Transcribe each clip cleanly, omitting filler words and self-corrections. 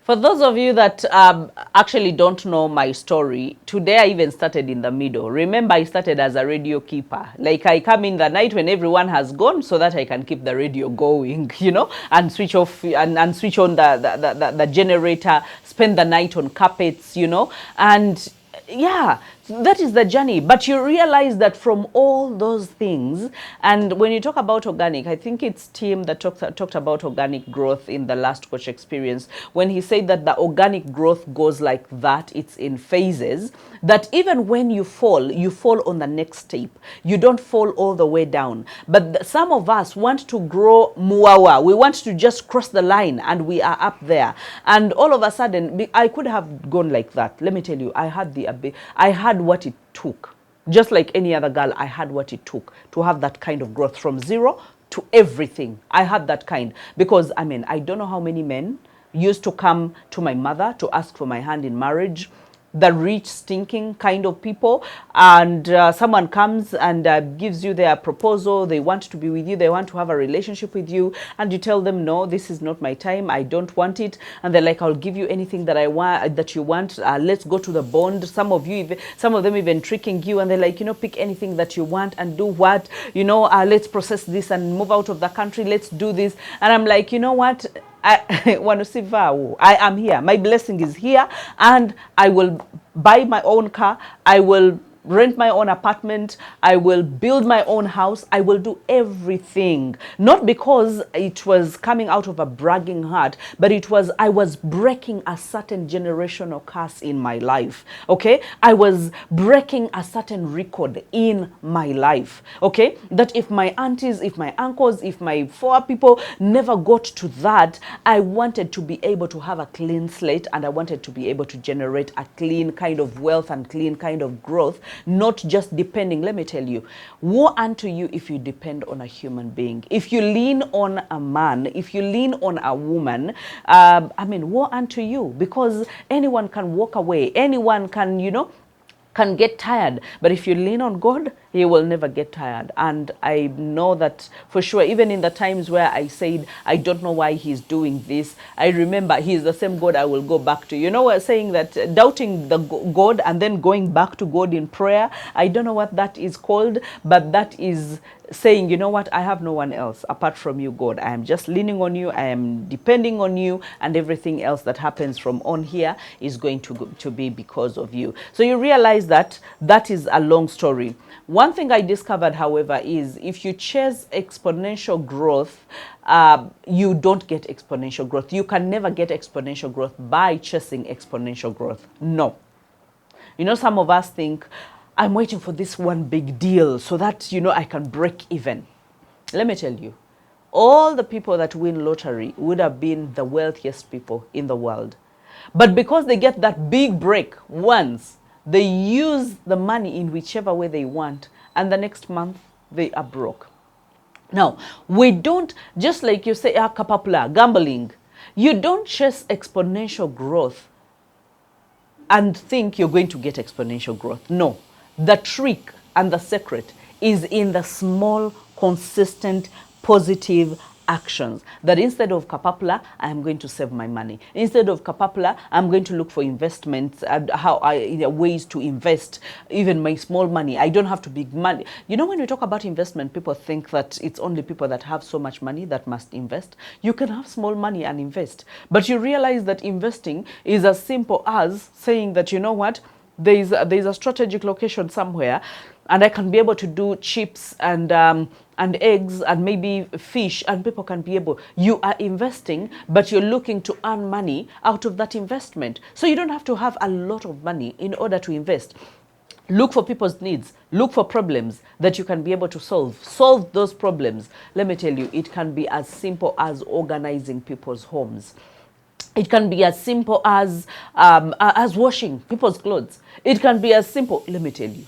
For those of you that actually don't know my story, today I even started in the middle. Remember, I started as a radio keeper. Like, I come in the night when everyone has gone so that I can keep the radio going, you know, and switch off and switch on the generator, spend the night on carpets, you know, and yeah, that is the journey. But you realize that from all those things, and when you talk about organic, I think it's Tim that talked about organic growth in the last coach experience, when he said that the organic growth goes like that, it's in phases, that even when you fall on the next step. You don't fall all the way down. But some of us want to grow muawa. We want to just cross the line and we are up there. And all of a sudden, I could have gone like that. Let me tell you, I had what it took. Just like any other girl, I had what it took to have that kind of growth from zero to everything. I had that kind. Because, I mean, I don't know how many men used to come to my mother to ask for my hand in marriage, the rich, stinking kind of people, and someone comes and gives you their proposal. They want to be with you. They want to have a relationship with you, and you tell them, no, this is not my time. I don't want it. And they're like, I'll give you anything that I want, that you want. Let's go to the bond. Some of them even tricking you, and they're like, you know, pick anything that you want and do what, you know, let's process this and move out of the country. Let's do this. And I'm like, you know what? I am here. My blessing is here, and I will buy my own car. I will rent my own apartment. I will build my own house. I will do everything. Not because it was coming out of a bragging heart, but I was breaking a certain generational curse in my life. Okay? I was breaking a certain record in my life. Okay? That if my aunties, if my uncles, if my four people never got to that, I wanted to be able to have a clean slate, and I wanted to be able to generate a clean kind of wealth and clean kind of growth. Not just depending. Let me tell you, woe unto you if you depend on a human being. If you lean on a man, if you lean on a woman, I mean, woe unto you, because anyone can walk away. Anyone can, you know, can get tired. But if you lean on God, He will never get tired. And I know that for sure. Even in the times where I said, I don't know why He's doing this, I remember He's the same God I will go back to. You know, we're saying that doubting the God and then going back to God in prayer. I don't know what that is called, but that is saying, you know what, I have no one else apart from you, God. I am just leaning on you. I am depending on you, and everything else that happens from on here is going to be because of you. So you realize that that is a long story. One thing I discovered, however, is if you chase exponential growth, you don't get exponential growth. You can never get exponential growth by chasing exponential growth. No. You know, some of us think, I'm waiting for this one big deal so that, you know, I can break even. Let me tell you, all the people that win lottery would have been the wealthiest people in the world. But because they get that big break once, they use the money in whichever way they want, and the next month they are broke. Now, we don't, just like you say, kapapula, gambling, you don't chase exponential growth and think you're going to get exponential growth. No. The trick and the secret is in the small, consistent, positive actions. That instead of kapapula, I'm going to save my money. Instead of kapapula, I'm going to look for investments and ways to invest even my small money. I don't have to big money. You know, when we talk about investment, people think that it's only people that have so much money that must invest. You can have small money and invest. But you realize that investing is as simple as saying that, you know what, there's a strategic location somewhere, and I can be able to do chips and eggs and maybe fish, and people can be able. You are investing, but you're looking to earn money out of that investment. So you don't have to have a lot of money in order to invest. Look for people's needs. Look for problems that you can be able to solve. Solve those problems. Let me tell you, it can be as simple as organizing people's homes. It can be as simple as washing people's clothes. It can be as simple, let me tell you,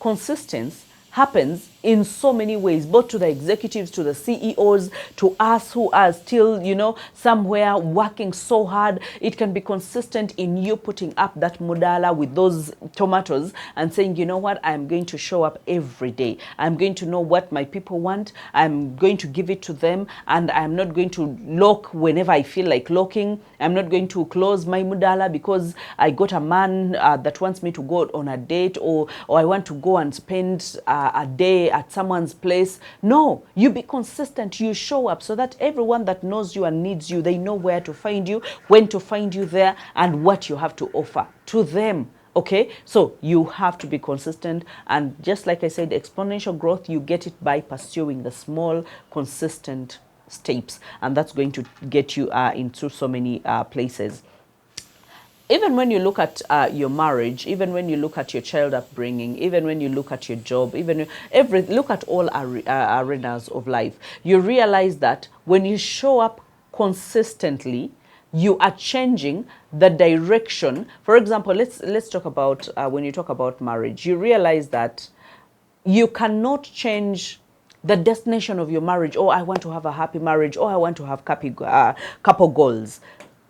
consistency happens in so many ways, both to the executives, to the CEOs, to us who are still, you know, somewhere working so hard. It can be consistent in you putting up that mudala with those tomatoes and saying, you know what, I'm going to show up every day. I'm going to know what my people want. I'm going to give it to them, and I'm not going to lock whenever I feel like locking. I'm not going to close my mudala because I got a man that wants me to go on a date, or I want to go and spend a day at someone's place. No, you be consistent. You show up so that everyone that knows you and needs you, they know where to find you, when to find you there, and what you have to offer to them. Okay, so you have to be consistent, and just like I said, exponential growth, you get it by pursuing the small, consistent steps, and that's going to get you into so many places. Even when you look at your marriage, even when you look at your child upbringing, even when you look at your job, even look at all arenas of life, you realize that when you show up consistently, you are changing the direction. For example, let's talk about when you talk about marriage, you realize that you cannot change the destination of your marriage. Oh, I want to have a happy marriage. Oh, I want to have couple goals.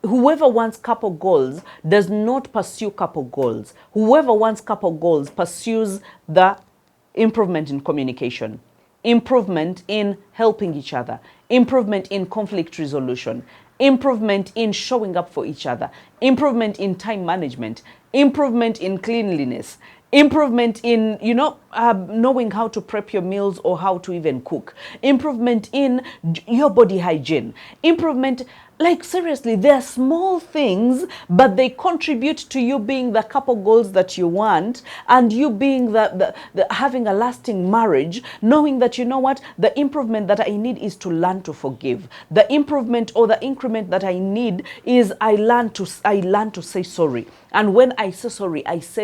Whoever wants couple goals does not pursue couple goals. Whoever wants couple goals pursues the improvement in communication, improvement in helping each other, improvement in conflict resolution, improvement in showing up for each other, improvement in time management, improvement in cleanliness, improvement in, you know, knowing how to prep your meals or how to even cook, improvement in your body hygiene, improvement. Like, seriously, they're small things, but they contribute to you being the couple goals that you want, and you being the having a lasting marriage, knowing that, you know what, the improvement that I need is to learn to forgive. The improvement or the increment that I need is I learn to say sorry. And when I say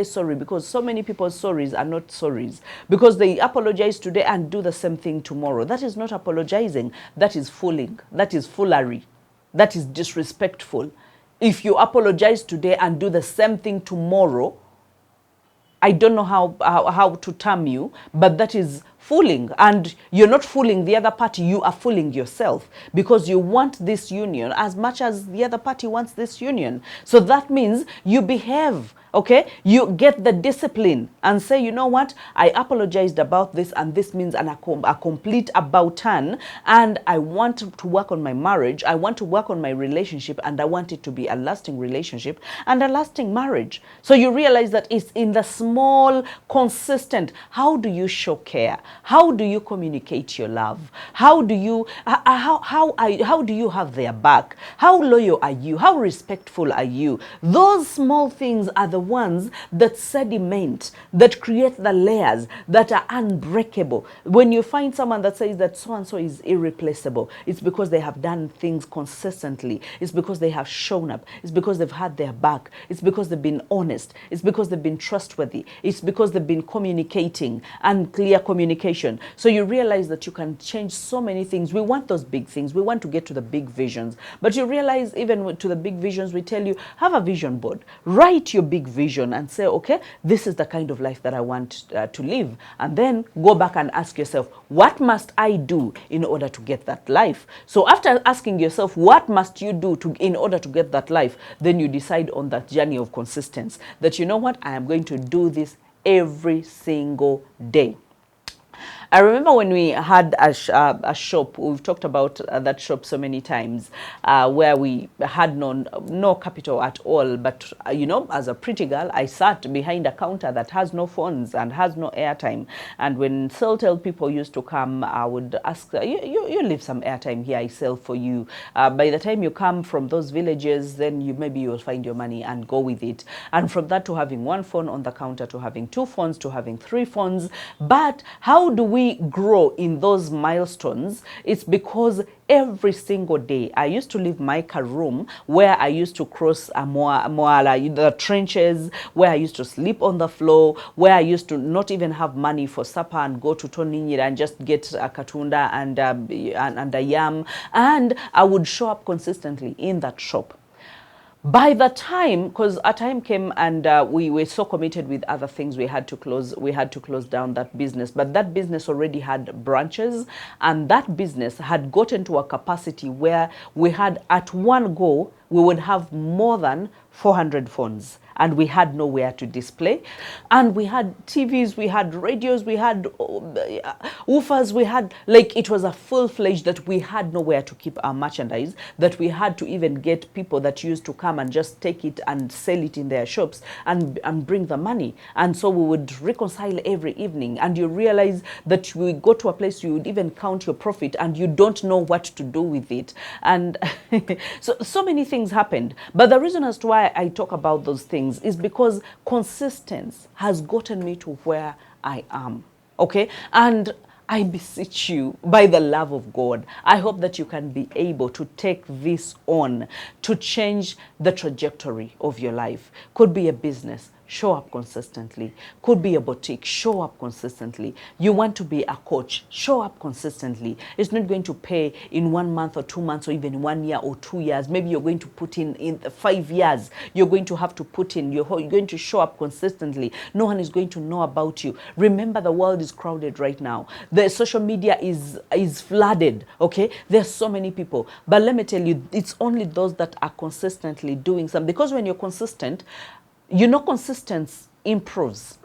sorry, because so many people's sorries are not sorries, because they apologize today and do the same thing tomorrow. That is not apologizing. That is fooling. That is foolery. That is disrespectful. If you apologize today and do the same thing tomorrow, I don't know how to term you, but that is fooling. And you're not fooling the other party, you are fooling yourself, because you want this union as much as the other party wants this union. So that means you behave. Okay, you get the discipline and say, you know what, I apologized about this, and this means a complete about turn, and I want to work on my marriage, I want to work on my relationship, and I want it to be a lasting relationship and a lasting marriage. So you realize that it's in the small, consistent. How do you show care? How do you communicate your love? How do you how do you have their back? How loyal are you? How respectful are you? Those small things are the ones that sediment, that create the layers that are unbreakable. When you find someone that says that so and so is irreplaceable, it's because they have done things consistently. It's because they have shown up. It's because they've had their back. It's because they've been honest. It's because they've been trustworthy. It's because they've been communicating, and clear communication. So you realize that you can change so many things. We want those big things. We want to get to the big visions. But you realize even to the big visions, we tell you, have a vision board. Write your big vision and say, okay, this is the kind of life that I want to live. And then go back and ask yourself, what must I do in order to get that life? So after asking yourself, what must you do in order to get that life, then you decide on that journey of consistency, that, you know what, I am going to do this every single day. I remember when we had a shop, we've talked about that shop so many times, where we had no capital at all. But, you know, as a pretty girl, I sat behind a counter that has no phones and has no airtime. And when Celtel people used to come, I would ask, you leave some airtime here, I sell for you. By the time you come from those villages, then maybe you'll find your money and go with it. And from that to having one phone on the counter, to having two phones, to having three phones. But how do we grow in those milestones? It's because every single day I used to leave my car room where I used to cross the trenches, where I used to sleep on the floor, where I used to not even have money for supper and go to Toninyira and just get a katunda and a yam, and I would show up consistently in that shop. By the time, because a time came and we were so committed with other things, we had to close down that business. But that business already had branches, and that business had gotten to a capacity where we had, at one go, we would have more than 400 phones, and we had nowhere to display. And we had TVs, we had radios, we had woofers, we had, like, it was a full-fledged, that we had nowhere to keep our merchandise, that we had to even get people that used to come and just take it and sell it in their shops and bring the money. And so we would reconcile every evening, and you realize that we go to a place, you would even count your profit and you don't know what to do with it. And so many things happened. But the reason as to why I talk about those things is because consistency has gotten me to where I am. Okay? And I beseech you, by the love of God, I hope that you can be able to take this on to change the trajectory of your life. Could be a business, show up consistently. Could be a boutique, show up consistently. You want to be a coach, show up consistently. It's not going to pay in 1 month or 2 months or even 1 year or 2 years. Maybe you're going to put in 5 years. You're going to have to put in, you're going to show up consistently. No one is going to know about you. Remember, the world is crowded right now. The social media is flooded, okay? There's so many people. But let me tell you, it's only those that are consistently doing something. Because when you're consistent, you know, consistency improves.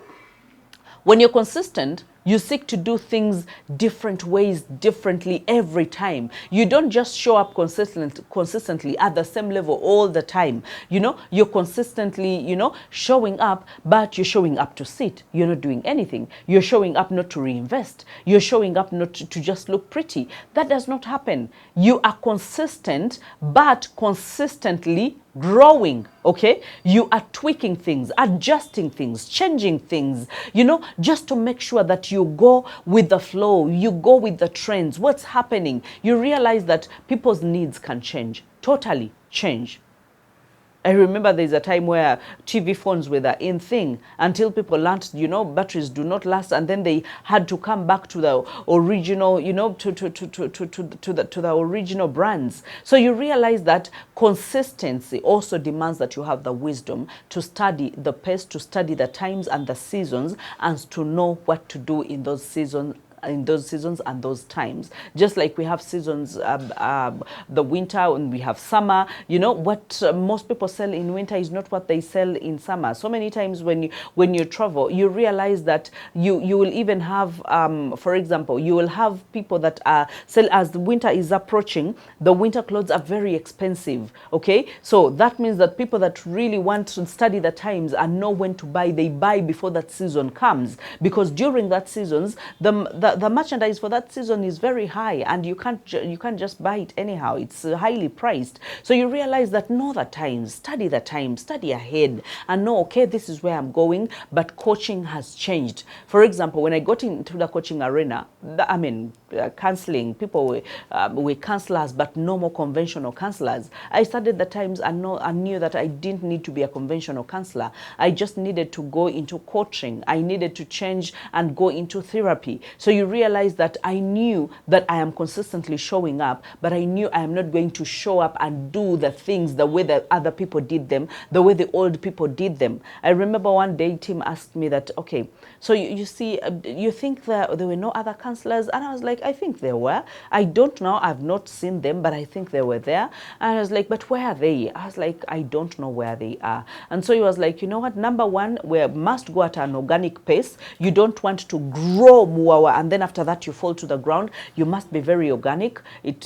When you're consistent, you seek to do things different ways, differently every time. You don't just show up consistently at the same level all the time. You know, you're consistently, you know, showing up, but you're showing up to sit. You're not doing anything. You're showing up not to reinvest. You're showing up not to just look pretty. That does not happen. You are consistent, but consistently growing, okay? You are tweaking things, adjusting things, changing things, you know, just to make sure that you go with the flow, you go with the trends, what's happening. You realize that people's needs can change, totally change. I remember there's a time where TV phones were the in thing until people learned, you know, batteries do not last, and then they had to come back to the original, you know, to the original brands. So you realize that consistency also demands that you have the wisdom to study the pace, to study the times and the seasons, and to know what to do in those seasons and those times. Just like we have seasons, the winter, and we have summer. You know, what most people sell in winter is not what they sell in summer. So many times when you travel, you realize that you will even have, for example, you will have people that sell, as the winter is approaching, the winter clothes are very expensive, okay? So that means that people that really want to study the times and know when to buy, they buy before that season comes, because during that seasons, the merchandise for that season is very high, and you can't just buy it anyhow. It's highly priced. So you realize that know the times, study ahead, and know, okay, this is where I'm going. But coaching has changed. For example, when I got into the coaching arena, counseling, people were counselors, but no more conventional counselors. I studied the times and knew that I didn't need to be a conventional counselor. I just needed to go into coaching. I needed to change and go into therapy. So you realize that I knew that I am consistently showing up, but I knew I am not going to show up and do the things the way that other people did them, the way the old people did them. I remember one day Tim asked me that, okay, so you see, you think that there were no other counselors? And I was like, I think there were. I don't know. I've not seen them, but I think they were there. And I was like, but where are they? I was like, I don't know where they are. And so he was like, you know what? Number one, we must go at an organic pace. You don't want to grow more, and then after that you fall to the ground. You must be very organic.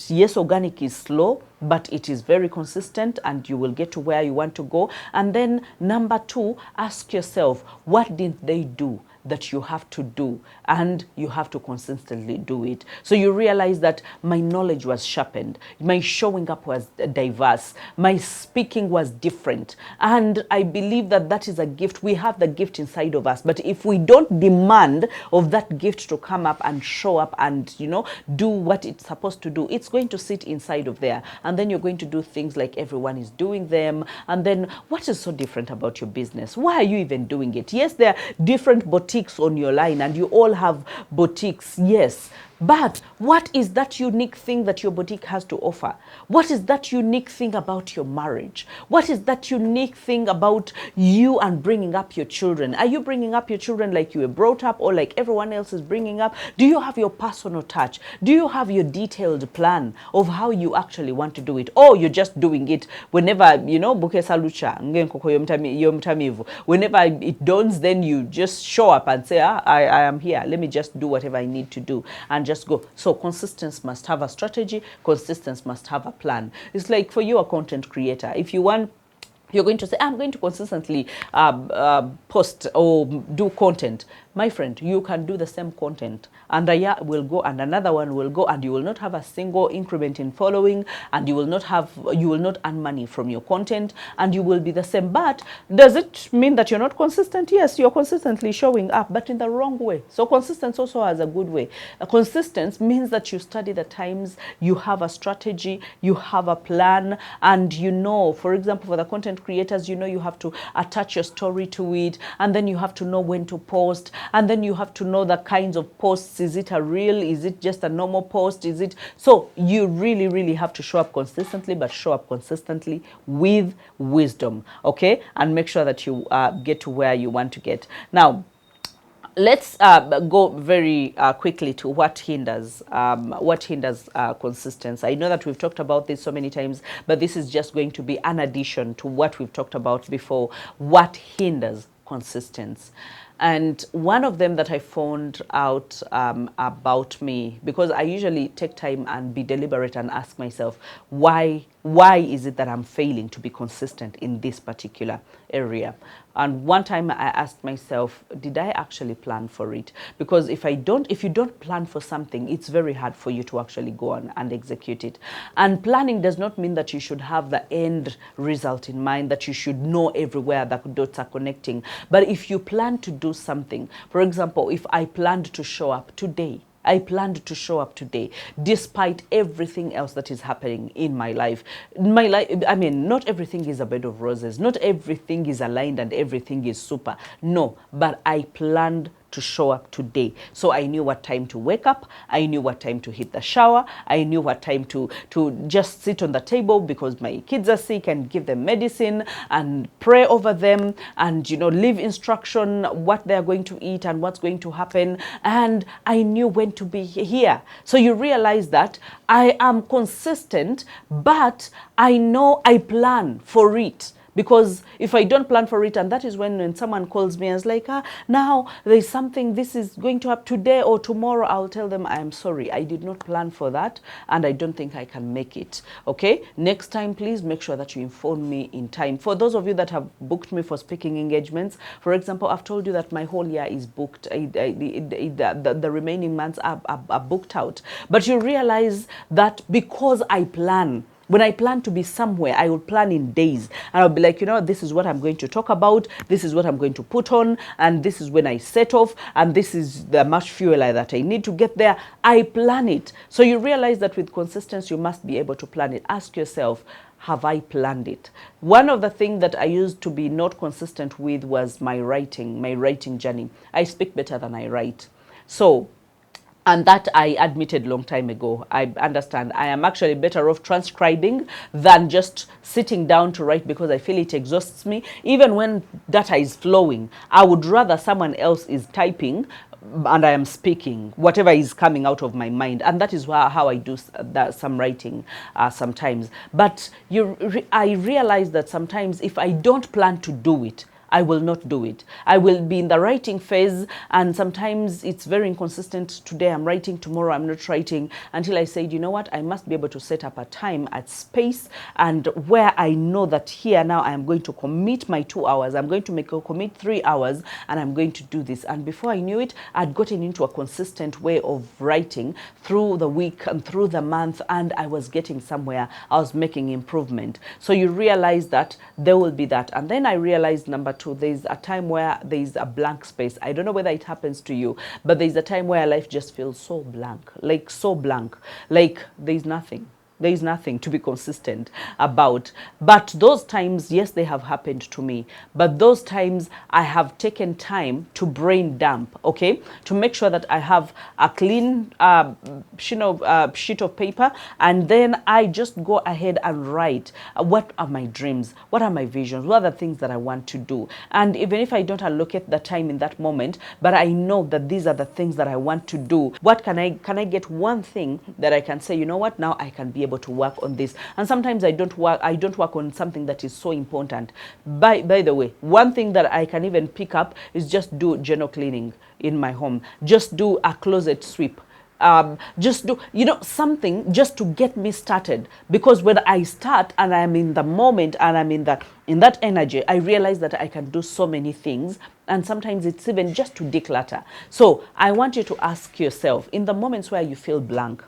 Yes, organic is slow, but it is very consistent, and you will get to where you want to go. And then number two, ask yourself, what did they do that you have to do, and you have to consistently do it. So you realize that my knowledge was sharpened, my showing up was diverse, my speaking was different, and I believe that that is a gift. We have the gift inside of us, but if we don't demand of that gift to come up and show up and, you know, do what it's supposed to do, it's going to sit inside of there, and then you're going to do things like everyone is doing them. And then what is so different about your business? Why are you even doing it? Yes, there are different boutiques on your line, and you all have boutiques, yes, But what is that unique thing that your boutique has to offer? What is that unique thing about your marriage? What is that unique thing about you and bringing up your children? Are you bringing up your children like you were brought up, or like everyone else is bringing up? Do you have your personal touch? Do you have your detailed plan of how you actually want to do it? Or you're just doing it whenever, you know, whenever it dawns, then you just show up and say, I am here. Let me just do whatever I need to do and just go. So consistency must have a strategy. Consistency must have a plan. It's like for you, a content creator. If you want, you're going to say, I'm going to consistently post or do content. My friend, you can do the same content, and a year will go and another one will go, and you will not have a single increment in following, and you will not earn money from your content, and you will be the same. But does it mean that you're not consistent? Yes, you're consistently showing up, but in the wrong way. So consistency also has a good way. Consistency means that you study the times, you have a strategy, you have a plan, and you know, for example, for the content creators, you know, you have to attach your story to it, and then you have to know when to post, and then you have to know the kinds of posts. Is it a reel? Is it just a normal post? Is it? So you really, really have to show up consistently, but show up consistently with wisdom, okay? And make sure that you get to where you want to get. Now, let's go very quickly to what hinders consistency. I know that we've talked about this so many times, but this is just going to be an addition to what we've talked about before. What hinders consistency? And one of them that I found out about me, because I usually take time and be deliberate and ask myself, why is it that I'm failing to be consistent in this particular area? And one time I asked myself, did I actually plan for it? Because if you don't plan for something, it's very hard for you to actually go on and execute it. And planning does not mean that you should have the end result in mind, that you should know everywhere that dots are connecting. But if you plan to do something, for example, if I planned to show up today, despite everything else that is happening in my life. I mean, not everything is a bed of roses. Not everything is aligned and everything is super. No, but I planned to show up today. So I knew what time to wake up. I knew what time to hit the shower. I knew what time to just sit on the table because my kids are sick, and give them medicine and pray over them, and, you know, leave instruction what they're going to eat and what's going to happen. And I knew when to be here. So you realize that I am consistent, but I know I plan for it. Because if I don't plan for it, and that is when someone calls me and is like, now there's something, this is going to happen today or tomorrow, I'll tell them, I'm sorry, I did not plan for that, and I don't think I can make it. Okay? Next time, please make sure that you inform me in time. For those of you that have booked me for speaking engagements, for example, I've told you that my whole year is booked. The remaining months are booked out. But you realize that because I plan, when I plan to be somewhere, I will plan in days. And I'll be like, you know, this is what I'm going to talk about. This is what I'm going to put on. And this is when I set off. And this is the much fuel that I need to get there. I plan it. So you realize that with consistency, you must be able to plan it. Ask yourself, have I planned it? One of the things that I used to be not consistent with was my writing journey. I speak better than I write. So, and that I admitted long time ago. I understand. I am actually better off transcribing than just sitting down to write, because I feel it exhausts me. Even when data is flowing, I would rather someone else is typing and I am speaking, whatever is coming out of my mind. And that is how I do some writing sometimes. But I realize that sometimes if I don't plan to do it, I will not do it. I will be in the writing phase, and sometimes it's very inconsistent. Today I'm writing, tomorrow I'm not writing, until I said, you know what, I must be able to set up a time, a space, and where I know that here now I am going to commit my 2 hours, I'm going to commit 3 hours, and I'm going to do this. And before I knew it, I'd gotten into a consistent way of writing through the week and through the month, and I was getting somewhere. I was making improvement. So you realize that there will be that. And then I realized, number two, there's a time where there's a blank space. I don't know whether it happens to you, but there's a time where life just feels so blank, like there's nothing. There is nothing to be consistent about. But those times, yes, they have happened to me. But those times I have taken time to brain dump, okay? To make sure that I have a clean sheet of paper, and then I just go ahead and write what are my dreams, what are my visions, what are the things that I want to do. And even if I don't allocate the time in that moment, but I know that these are the things that I want to do, what can I get one thing that I can say, you know what, now I can be able to work on this. And sometimes I don't work on something that is so important. By the way, one thing that I can even pick up is just do general cleaning in my home. Just do a closet sweep. Just do, something just to get me started. Because when I start and I'm in the moment and I'm in that energy, I realize that I can do so many things. And sometimes it's even just to declutter. So I want you to ask yourself, in the moments where you feel blank,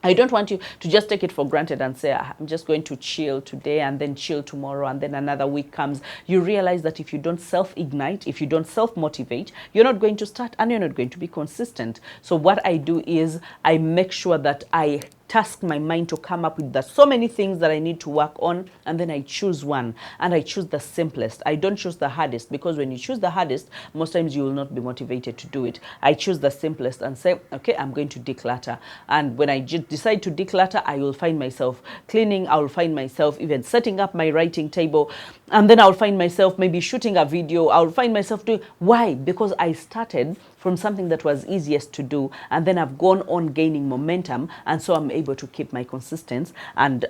I don't want you to just take it for granted and say, I'm just going to chill today and then chill tomorrow, and then another week comes. You realize that if you don't self-ignite, if you don't self-motivate, you're not going to start and you're not going to be consistent. So what I do is I make sure that I task my mind to come up with so many things that I need to work on, and then I choose one, and I choose the simplest. I don't choose the hardest, because when you choose the hardest, most times you will not be motivated to do it. I choose the simplest and say, okay, I'm going to declutter. And when I decide to declutter, I will find myself cleaning. I will find myself even setting up my writing table, and then I'll find myself maybe shooting a video. I'll find myself doing, why? Because I started from something that was easiest to do, and then I've gone on gaining momentum, and so I'm able to keep my consistency and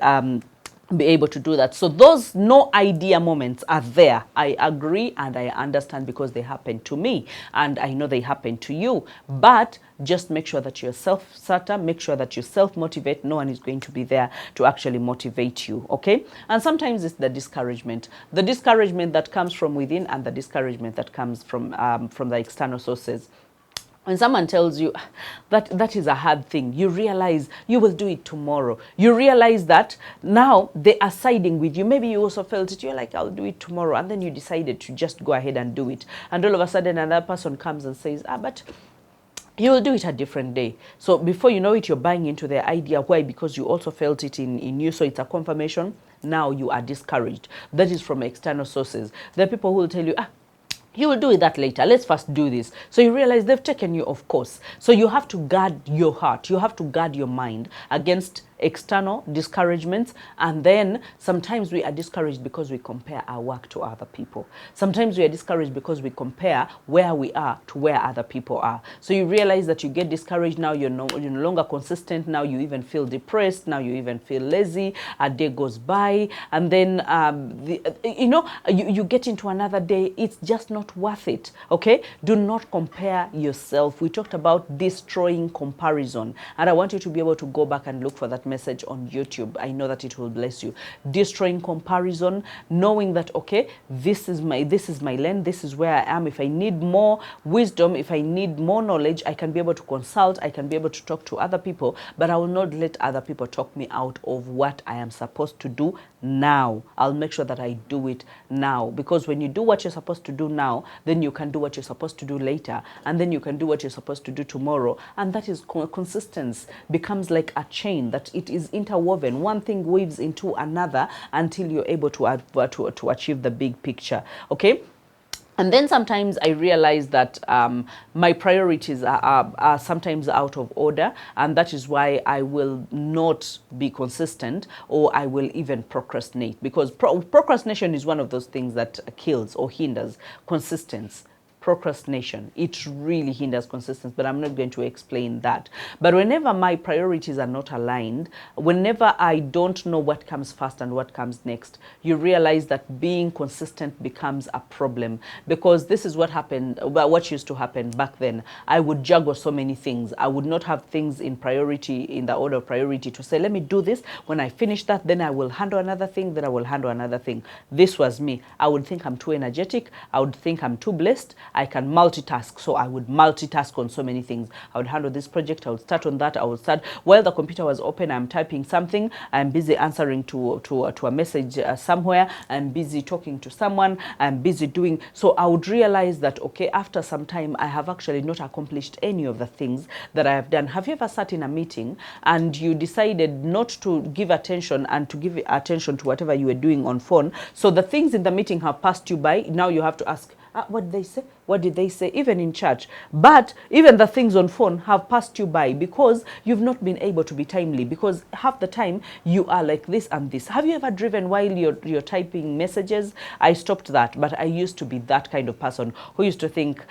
be able to do that. So those no idea moments are there. I agree and I understand, because they happen to me and I know they happen to you. But just make sure that you're self-starter, make sure that you self-motivate. No one is going to be there to actually motivate you, okay? And sometimes it's the discouragement that comes from within, and the discouragement that comes from the external sources. When someone tells you that is a hard thing, you realize you will do it tomorrow. You realize that now they are siding with you. Maybe you also felt it. You're like, I'll do it tomorrow. And then you decided to just go ahead and do it. And all of a sudden another person comes and says, but you will do it a different day. So before you know it, you're buying into their idea. Why? Because you also felt it in you. So it's a confirmation. Now you are discouraged. That is from external sources. There are people who will tell you, you will do it that later. Let's first do this. So you realize they've taken you off course. So you have to guard your heart. You have to guard your mind against external discouragements. And then sometimes we are discouraged because we compare our work to other people. Sometimes we are discouraged because we compare where we are to where other people are. So you realize that you get discouraged. Now you're no longer consistent. Now you even feel depressed. Now you even feel lazy. A day goes by, and then you get into another day. It's just not worth it. Okay, do not compare yourself. We talked about destroying comparison, and I want you to be able to go back and look for that message on YouTube. I know that it will bless you. Destroying comparison, knowing that, okay, this is my lane, this is where I am. If I need more wisdom, if I need more knowledge, I can be able to consult, I can be able to talk to other people, but I will not let other people talk me out of what I am supposed to do now. I'll make sure that I do it now, because when you do what you're supposed to do now, then you can do what you're supposed to do later, and then you can do what you're supposed to do tomorrow. And that is consistency becomes like a chain that it is interwoven. One thing weaves into another until you're able to achieve the big picture. Okay. And then sometimes I realize that my priorities are sometimes out of order, and that is why I will not be consistent, or I will even procrastinate, because procrastination is one of those things that kills or hinders consistency. Procrastination, it really hinders consistency, but I'm not going to explain that. But whenever my priorities are not aligned, whenever I don't know what comes first and what comes next, you realize that being consistent becomes a problem. Because this is what happened, what used to happen back then. I would juggle so many things. I would not have things in priority, in the order of priority, to say, let me do this. When I finish that, then I will handle another thing, then I will handle another thing. This was me. I would think I'm too energetic. I would think I'm too blessed. I can multitask. So I would multitask on so many things. I would handle this project, I would start on that, I would start while the computer was open, I'm typing something, I'm busy answering to a message somewhere, I'm busy talking to someone, I'm busy doing. So I would realize that, okay, after some time, I have actually not accomplished any of the things that I have done. Have you ever sat in a meeting and you decided not to give attention and to give attention to whatever you were doing on phone? So the things in the meeting have passed you by. Now you have to ask, what did they say? What did they say? Even in church. But even the things on phone have passed you by because you've not been able to be timely, because half the time you are like this and this. Have you ever driven while you're typing messages? I stopped that, but I used to be that kind of person who used to think,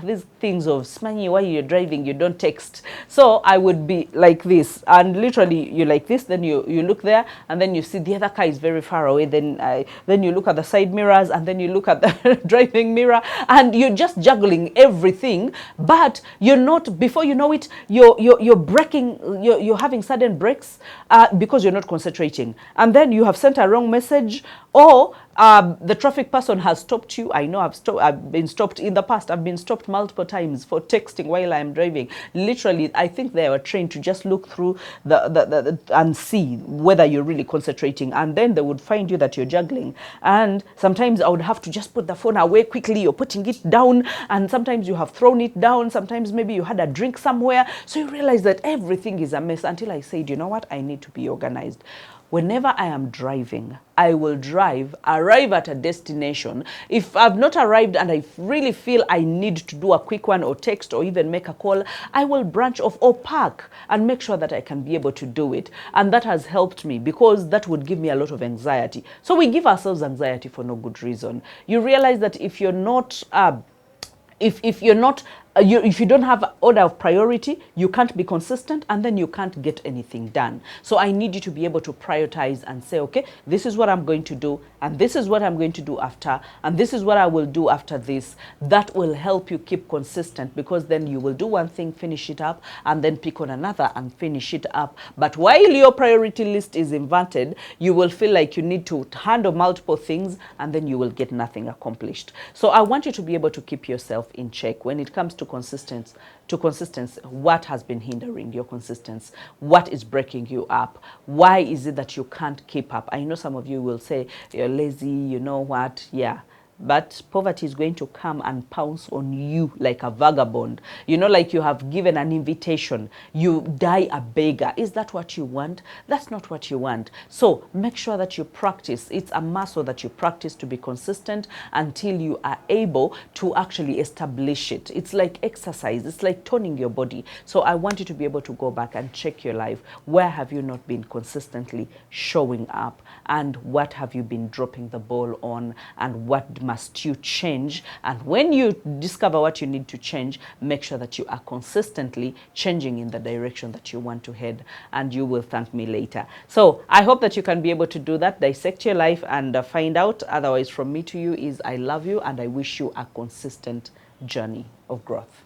these things of smanny, while you're driving, you don't text. So I would be like this, and literally you're like this, then you look there, and then you see the other car is very far away, then you look at the side mirrors, and then you look at the driving mirror, and you're just juggling everything, but you're not, before you know it, you're breaking, you're having sudden breaks because you're not concentrating, and then you have sent a wrong message, or the traffic person has stopped you. I know I've been stopped in the past. I've been stopped multiple times for texting while I'm driving. Literally, I think they were trained to just look through the and see whether you're really concentrating, and then they would find you that you're juggling. And sometimes I would have to just put the phone away quickly. You're putting it down, and sometimes you have thrown it down. Sometimes maybe you had a drink somewhere, so you realize that everything is a mess. Until I said, you know what, I need to be organized. Whenever I am driving, I will arrive at a destination. If I've not arrived and I really feel I need to do a quick one or text or even make a call, I will branch off or park and make sure that I can be able to do it. And that has helped me, because that would give me a lot of anxiety. So we give ourselves anxiety for no good reason. You realize that if you're not if you're not if you don't have order of priority, you can't be consistent, and then you can't get anything done. So I need you to be able to prioritize and say, okay, this is what I'm going to do, and this is what I'm going to do after, and this is what I will do after this. That will help you keep consistent, because then you will do one thing, finish it up, and then pick on another and finish it up. But while your priority list is inverted, you will feel like you need to handle multiple things, and then you will get nothing accomplished. So I want you to be able to keep yourself in check when it comes to consistency. What has been hindering your consistency? What is breaking you up? Why is it that you can't keep up? I know some of you will say you're lazy, you know what? Yeah. But poverty is going to come and pounce on you like a vagabond. You know, like you have given an invitation. You die a beggar. Is that what you want? That's not what you want. So make sure that you practice. It's a muscle that you practice to be consistent until you are able to actually establish it. It's like exercise. It's like toning your body. So I want you to be able to go back and check your life. Where have you not been consistently showing up? And what have you been dropping the ball on? And what must you change? And when you discover what you need to change, make sure that you are consistently changing in the direction that you want to head, and you will thank me later. So I hope that you can be able to do that, dissect your life and find out. Otherwise, from me to you is I love you, and I wish you a consistent journey of growth.